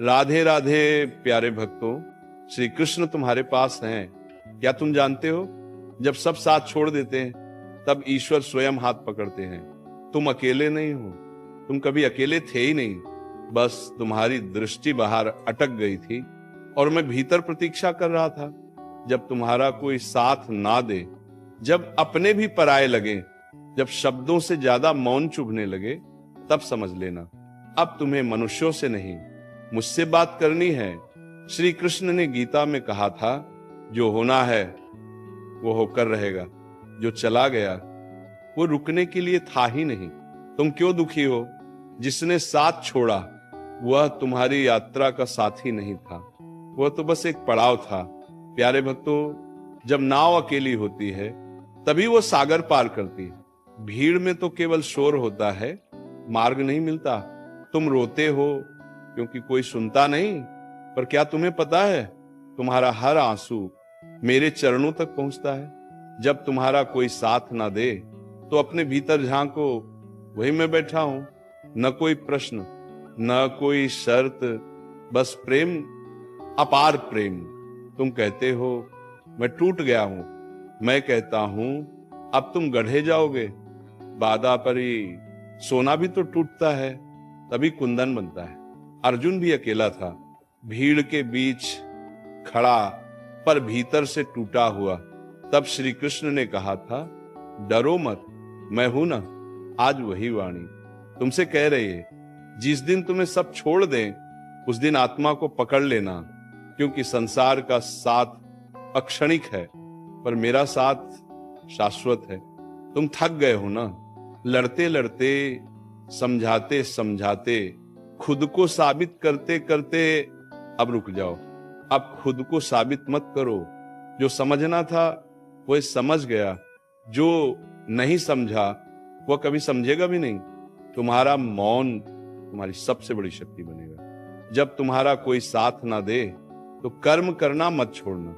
राधे राधे प्यारे भक्तों, श्री कृष्ण तुम्हारे पास हैं। क्या तुम जानते हो, जब सब साथ छोड़ देते हैं तब ईश्वर स्वयं हाथ पकड़ते हैं। तुम अकेले नहीं हो, तुम कभी अकेले थे ही नहीं। बस तुम्हारी दृष्टि बाहर अटक गई थी और मैं भीतर प्रतीक्षा कर रहा था। जब तुम्हारा कोई साथ ना दे, जब अपने भी पराये लगे, जब शब्दों से ज्यादा मौन चुभने लगे, तब समझ लेना अब तुम्हें मनुष्यों से नहीं मुझसे बात करनी है। श्री कृष्ण ने गीता में कहा था, जो होना है वो होकर रहेगा, जो चला गया वो रुकने के लिए था ही नहीं। तुम क्यों दुखी हो? जिसने साथ छोड़ा वह तुम्हारी यात्रा का साथी नहीं था, वह तो बस एक पड़ाव था। प्यारे भक्तों, जब नाव अकेली होती है तभी वो सागर पार करती है। भीड़ में तो केवल शोर होता है, मार्ग नहीं मिलता। तुम रोते हो क्योंकि कोई सुनता नहीं, पर क्या तुम्हें पता है, तुम्हारा हर आंसू मेरे चरणों तक पहुंचता है। जब तुम्हारा कोई साथ ना दे तो अपने भीतर झांको, वही मैं बैठा हूं। न कोई प्रश्न, न कोई शर्त, बस प्रेम, अपार प्रेम। तुम कहते हो मैं टूट गया हूं, मैं कहता हूं अब तुम गढ़े जाओगे। बादा परी, सोना भी तो टूटता है तभी कुंदन बनता है। अर्जुन भी अकेला था, भीड़ के बीच खड़ा, पर भीतर से टूटा हुआ। तब श्री कृष्ण ने कहा था, डरो मत, मैं हूं ना। आज वही वाणी तुमसे कह रही है, जिस दिन तुम्हें सब छोड़ दें उस दिन आत्मा को पकड़ लेना, क्योंकि संसार का साथ अक्षणिक है पर मेरा साथ शाश्वत है। तुम थक गए हो ना, लड़ते लड़ते, समझाते समझाते, खुद को साबित करते करते। अब रुक जाओ, अब खुद को साबित मत करो। जो समझना था वह समझ गया, जो नहीं समझा वह कभी समझेगा भी नहीं। तुम्हारा मौन तुम्हारी सबसे बड़ी शक्ति बनेगा। जब तुम्हारा कोई साथ ना दे तो कर्म करना मत छोड़ना,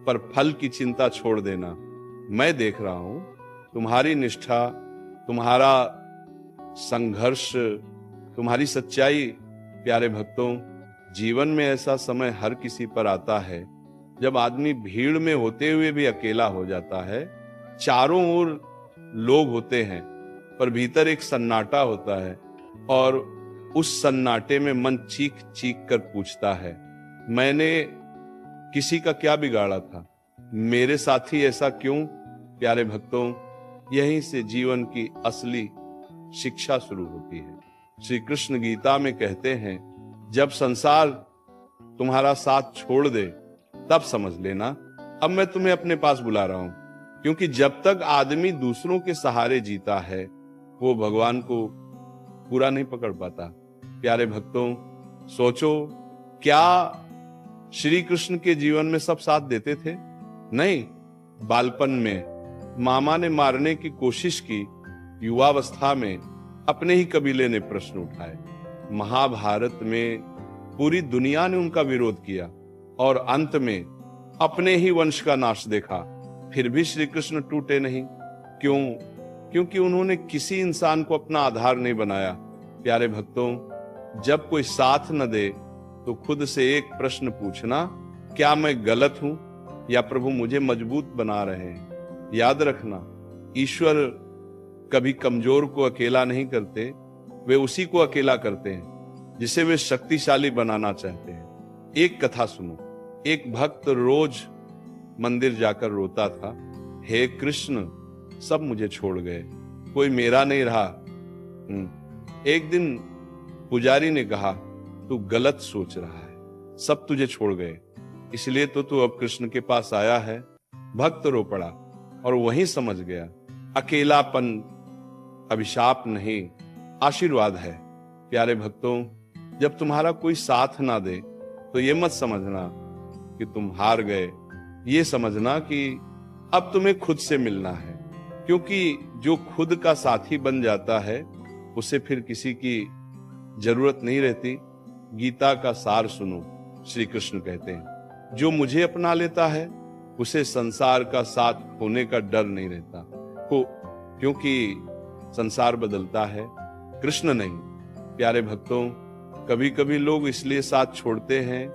पर फल की चिंता छोड़ देना। मैं देख रहा हूं तुम्हारी निष्ठा, तुम्हारा संघर्ष, तुम्हारी सच्चाई। प्यारे भक्तों, जीवन में ऐसा समय हर किसी पर आता है जब आदमी भीड़ में होते हुए भी अकेला हो जाता है। चारों ओर लोग होते हैं पर भीतर एक सन्नाटा होता है, और उस सन्नाटे में मन चीख चीख कर पूछता है, मैंने किसी का क्या बिगाड़ा था, मेरे साथी ऐसा क्यों? प्यारे भक्तों, यहीं से जीवन की असली शिक्षा शुरू होती है। श्री कृष्ण गीता में कहते हैं, जब संसार तुम्हारा साथ छोड़ दे तब समझ लेना अब मैं तुम्हें अपने पास बुला रहा हूं। क्योंकि जब तक आदमी दूसरों के सहारे जीता है वो भगवान को पूरा नहीं पकड़ पाता। प्यारे भक्तों, सोचो, क्या श्री कृष्ण के जीवन में सब साथ देते थे? नहीं। बालपन में मामा ने मारने की कोशिश की, युवावस्था में अपने ही कबीले ने प्रश्न उठाए, महाभारत में पूरी दुनिया ने उनका विरोध किया और अंत में अपने ही वंश का नाश देखा, फिर भी श्री कृष्ण टूटे नहीं। क्यों? क्योंकि उन्होंने किसी इंसान को अपना आधार नहीं बनाया। प्यारे भक्तों, जब कोई साथ न दे तो खुद से एक प्रश्न पूछना, क्या मैं गलत हूं या प्रभु मुझे मजबूत बना रहे हैं? याद रखना, ईश्वर कभी कमजोर को अकेला नहीं करते, वे उसी को अकेला करते हैं जिसे वे शक्तिशाली बनाना चाहते हैं। एक कथा सुनो। एक भक्त रोज मंदिर जाकर रोता था, हे कृष्ण, सब मुझे छोड़ गए, कोई मेरा नहीं रहा। एक दिन पुजारी ने कहा, तू गलत सोच रहा है, सब तुझे छोड़ गए, इसलिए तो तू अब कृष्ण के पास आया है। भक्त रो पड़ा और वहीं समझ गया, अकेलापन अभिशाप नहीं, आशीर्वाद है। प्यारे भक्तों, जब तुम्हारा कोई साथ ना दे तो ये मत समझना कि तुम हार गए, ये समझना कि अब तुम्हें खुद से मिलना है। क्योंकि जो खुद का साथी बन जाता है उसे फिर किसी की जरूरत नहीं रहती। गीता का सार सुनो, श्री कृष्ण कहते हैं, जो मुझे अपना लेता है उसे संसार का साथ होने का डर नहीं रहता। क्योंकि संसार बदलता है, कृष्ण नहीं। प्यारे भक्तों, कभी कभी लोग इसलिए साथ छोड़ते हैं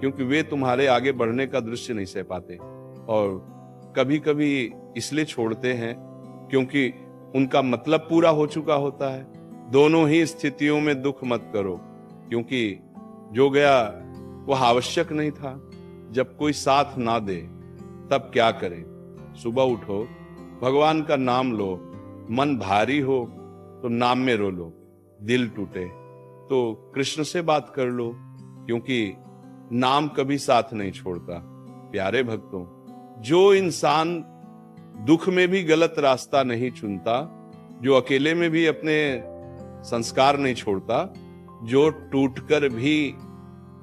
क्योंकि वे तुम्हारे आगे बढ़ने का दृश्य नहीं सह पाते, और कभी कभी इसलिए छोड़ते हैं क्योंकि उनका मतलब पूरा हो चुका होता है। दोनों ही स्थितियों में दुख मत करो, क्योंकि जो गया वह आवश्यक नहीं था। जब कोई साथ ना दे तब क्या करें? सुबह उठो, भगवान का नाम लो, मन भारी हो तो नाम में रो लो, दिल टूटे तो कृष्ण से बात कर लो, क्योंकि नाम कभी साथ नहीं छोड़ता। प्यारे भक्तों, जो इंसान दुख में भी गलत रास्ता नहीं चुनता, जो अकेले में भी अपने संस्कार नहीं छोड़ता, जो टूटकर भी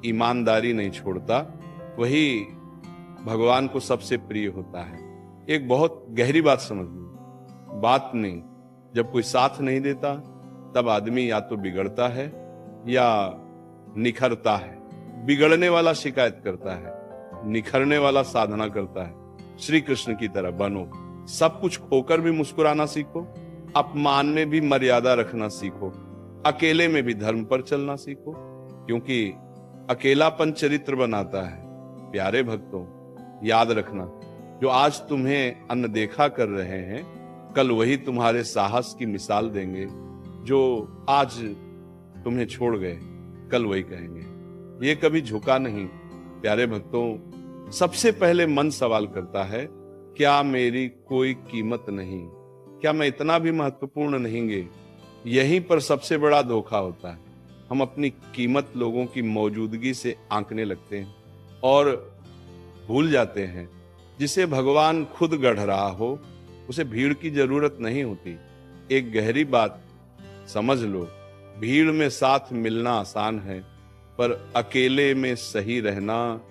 ईमानदारी नहीं छोड़ता, वही भगवान को सबसे प्रिय होता है। एक बहुत गहरी बात समझ लो, बात नहीं, जब कोई साथ नहीं देता तब आदमी या तो बिगड़ता है या निखरता है। बिगड़ने वाला शिकायत करता है, निखरने वाला साधना करता है। श्री कृष्ण की तरह बनो, सब कुछ खोकर भी मुस्कुराना सीखो, अपमान में भी मर्यादा रखना सीखो, अकेले में भी धर्म पर चलना सीखो, क्योंकि अकेलापन चरित्र बनाता है। प्यारे भक्तों, याद रखना, जो आज तुम्हें अनदेखा कर रहे हैं, कल वही तुम्हारे साहस की मिसाल देंगे। जो आज तुम्हें छोड़ गए, कल वही कहेंगे। ये कभी झुका नहीं। प्यारे भक्तों, सबसे पहले मन सवाल करता है, क्या मेरी कोई कीमत नहीं? क्या मैं इतना भी महत्वपूर्ण नहीं गे? यहीं पर सबसे बड़ा धोखा होता है। हम अपनी कीमत लोगों की मौजूदगी से आंकने लगते हैं और भूल जाते हैं, जिसे भगवान खुद गढ़ रहा हो उसे भीड़ की जरूरत नहीं होती। एक गहरी बात समझ लो, भीड़ में साथ मिलना आसान है, पर अकेले में सही रहना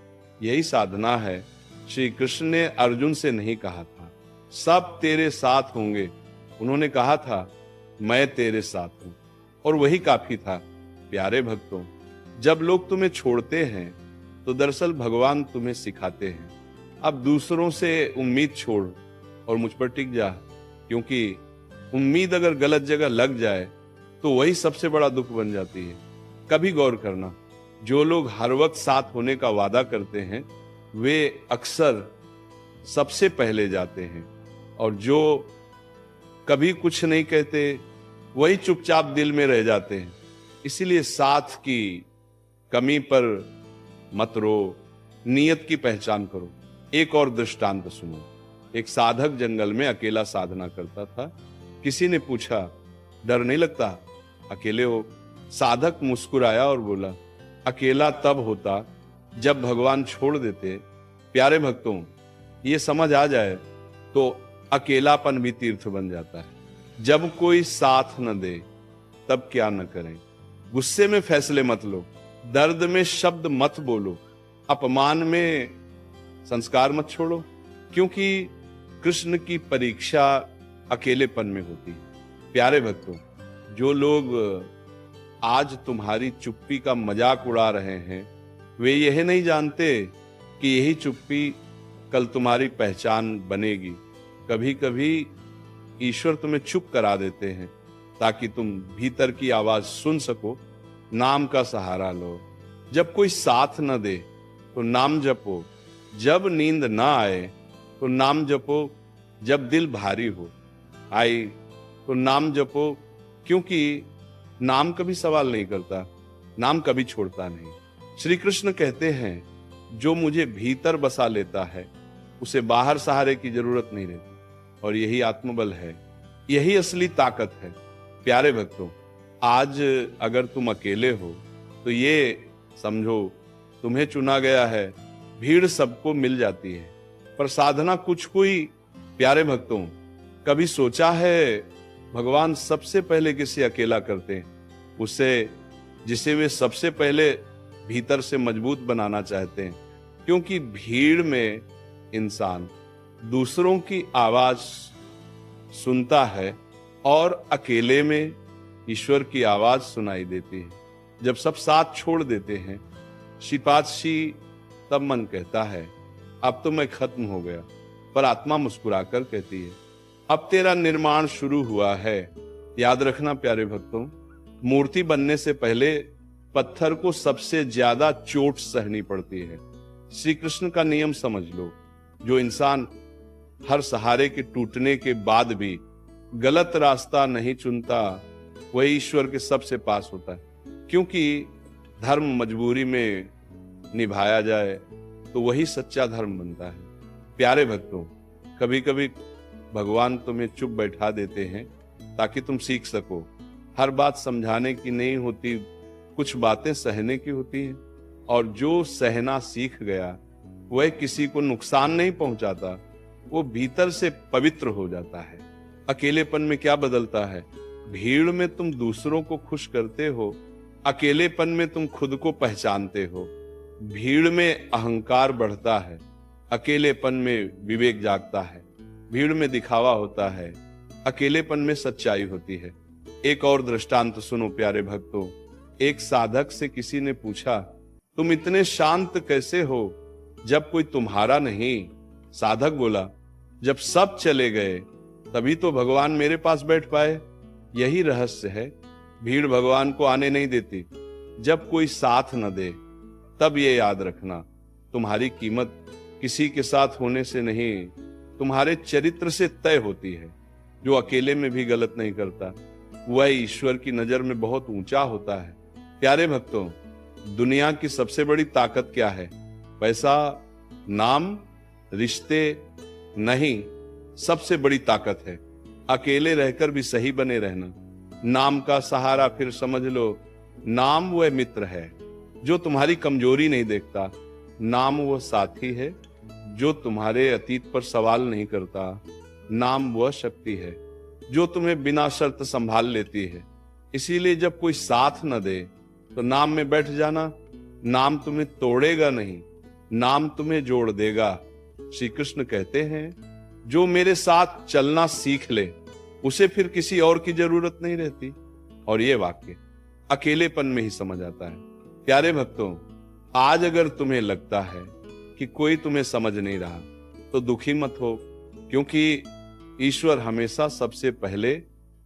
यही साधना है। श्री कृष्ण ने अर्जुन से नहीं कहा था सब तेरे साथ होंगे, उन्होंने कहा था मैं तेरे साथ हूं, और वही काफी था। प्यारे भक्तों, जब लोग तुम्हें छोड़ते हैं तो दरअसल भगवान तुम्हें सिखाते हैं, अब दूसरों से उम्मीद छोड़ और मुझ पर टिक जा, क्योंकि उम्मीद अगर गलत जगह लग जाए तो वही सबसे बड़ा दुख बन जाती है। कभी गौर करना, जो लोग हर वक्त साथ होने का वादा करते हैं वे अक्सर सबसे पहले जाते हैं, और जो कभी कुछ नहीं कहते वही चुपचाप दिल में रह जाते हैं। इसीलिए साथ की कमी पर मत रो, नियत की पहचान करो। एक और दृष्टांत सुनो। एक साधक जंगल में अकेला साधना करता था। किसी ने पूछा, डर नहीं लगता? अकेले हो? साधक मुस्कुराया और बोला, अकेला तब होता जब भगवान छोड़ देते। प्यारे भक्तों, ये समझ आ जाए तो अकेलापन भी तीर्थ बन जाता है। जब कोई साथ न दे तब क्या न करें? गुस्से में फैसले मत लो, दर्द में शब्द मत बोलो, अपमान में संस्कार मत छोड़ो, क्योंकि कृष्ण की परीक्षा अकेलेपन में होती है। प्यारे भक्तों, जो लोग आज तुम्हारी चुप्पी का मजाक उड़ा रहे हैं, वे यह नहीं जानते कि यही चुप्पी कल तुम्हारी पहचान बनेगी। कभी कभी ईश्वर तुम्हें चुप करा देते हैं ताकि तुम भीतर की आवाज सुन सको, नाम का सहारा लो। जब कोई साथ न दे तो नाम जपो, जब नींद ना आए तो नाम जपो, जब दिल भारी हो आई तो नाम जपो, क्योंकि नाम कभी सवाल नहीं करता, नाम कभी छोड़ता नहीं। श्री कृष्ण कहते हैं, जो मुझे भीतर बसा लेता है उसे बाहर सहारे की जरूरत नहीं रहती, और यही आत्मबल है, यही असली ताकत है। प्यारे भक्तों, आज अगर तुम अकेले हो तो ये समझो तुम्हें चुना गया है। भीड़ सबको मिल जाती है, पर साधना कुछ हुई। प्यारे भक्तों, कभी सोचा है भगवान सबसे पहले किसे अकेला करते हैं? उसे जिसे वे सबसे पहले भीतर से मजबूत बनाना चाहते हैं, क्योंकि भीड़ में इंसान दूसरों की आवाज सुनता है और अकेले में ईश्वर की आवाज सुनाई देती है। जब सब साथ छोड़ देते हैं, श्रीपादशी तब मन कहता है, अब तो मैं खत्म हो गया, पर आत्मा मुस्कुराकर कहती है, अब तेरा निर्माण शुरू हुआ है। याद रखना प्यारे भक्तों, मूर्ति बनने से पहले पत्थर को सबसे ज्यादा चोट सहनी पड़ती है। श्री कृष्ण का नियम समझ लो, जो इंसान हर सहारे के टूटने के बाद भी गलत रास्ता नहीं चुनता, वही ईश्वर के सबसे पास होता है। क्योंकि धर्म मजबूरी में निभाया जाए तो वही सच्चा धर्म बनता है। प्यारे भक्तों, कभी कभी भगवान तुम्हें चुप बैठा देते हैं ताकि तुम सीख सको। हर बात समझाने की नहीं होती, कुछ बातें सहने की होती हैं। और जो सहना सीख गया वह किसी को नुकसान नहीं पहुंचाता, वो भीतर से पवित्र हो जाता है। अकेलेपन में क्या बदलता है? भीड़ में तुम दूसरों को खुश करते हो, अकेलेपन में तुम खुद को पहचानते हो। भीड़ में अहंकार बढ़ता है, अकेलेपन में विवेक जागता है। भीड़ में दिखावा होता है, अकेलेपन में सच्चाई होती है। एक और दृष्टांत सुनो प्यारे भक्तों। एक साधक से किसी ने पूछा, तुम इतने शांत कैसे हो जब कोई तुम्हारा नहीं? साधक बोला, जब सब चले गए तभी तो भगवान मेरे पास बैठ पाए। यही रहस्य है। भीड़ भगवान को आने नहीं देती। जब कोई साथ न दे तब ये याद रखना, तुम्हारी कीमत किसी के साथ होने से नहीं, तुम्हारे चरित्र से तय होती है। जो अकेले में भी गलत नहीं करता, वह ईश्वर की नजर में बहुत ऊंचा होता है। प्यारे भक्तों, दुनिया की सबसे बड़ी ताकत क्या है? पैसा, नाम, रिश्ते नहीं। सबसे बड़ी ताकत है अकेले रहकर भी सही बने रहना। नाम का सहारा, फिर समझ लो नाम वह मित्र है जो तुम्हारी कमजोरी नहीं देखता। नाम वो साथी है जो तुम्हारे अतीत पर सवाल नहीं करता। नाम वह शक्ति है जो तुम्हें बिना शर्त संभाल लेती है। इसीलिए जब कोई साथ न दे तो नाम में बैठ जाना। नाम तुम्हें तोड़ेगा नहीं, नाम तुम्हें जोड़ देगा। श्री कृष्ण कहते हैं, जो मेरे साथ चलना सीख ले उसे फिर किसी और की जरूरत नहीं रहती। और ये वाक्य अकेलेपन में ही समझ आता है। प्यारे भक्तों, आज अगर तुम्हें लगता है कि कोई तुम्हें समझ नहीं रहा तो दुखी मत हो, क्योंकि ईश्वर हमेशा सबसे पहले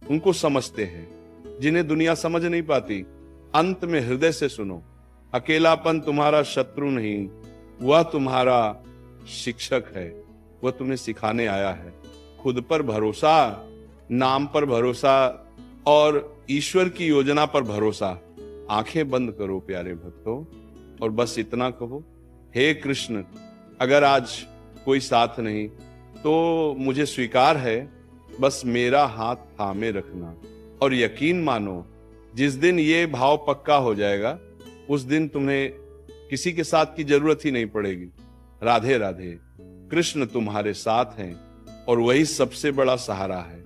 उनको समझते हैं जिन्हें दुनिया समझ नहीं पाती। अंत में हृदय से सुनो, अकेलापन तुम्हारा शत्रु नहीं, वह तुम्हारा शिक्षक है। वह तुम्हें सिखाने आया है। खुद पर भरोसा, नाम पर भरोसा और ईश्वर की योजना पर भरोसा। आंखें बंद करो प्यारे भक्तों, और बस इतना कहो, हे कृष्ण, अगर आज कोई साथ नहीं तो मुझे स्वीकार है, बस मेरा हाथ थामे रखना। और यकीन मानो, जिस दिन ये भाव पक्का हो जाएगा उस दिन तुम्हें किसी के साथ की जरूरत ही नहीं पड़ेगी। राधे राधे। कृष्ण तुम्हारे साथ हैं और वही सबसे बड़ा सहारा है।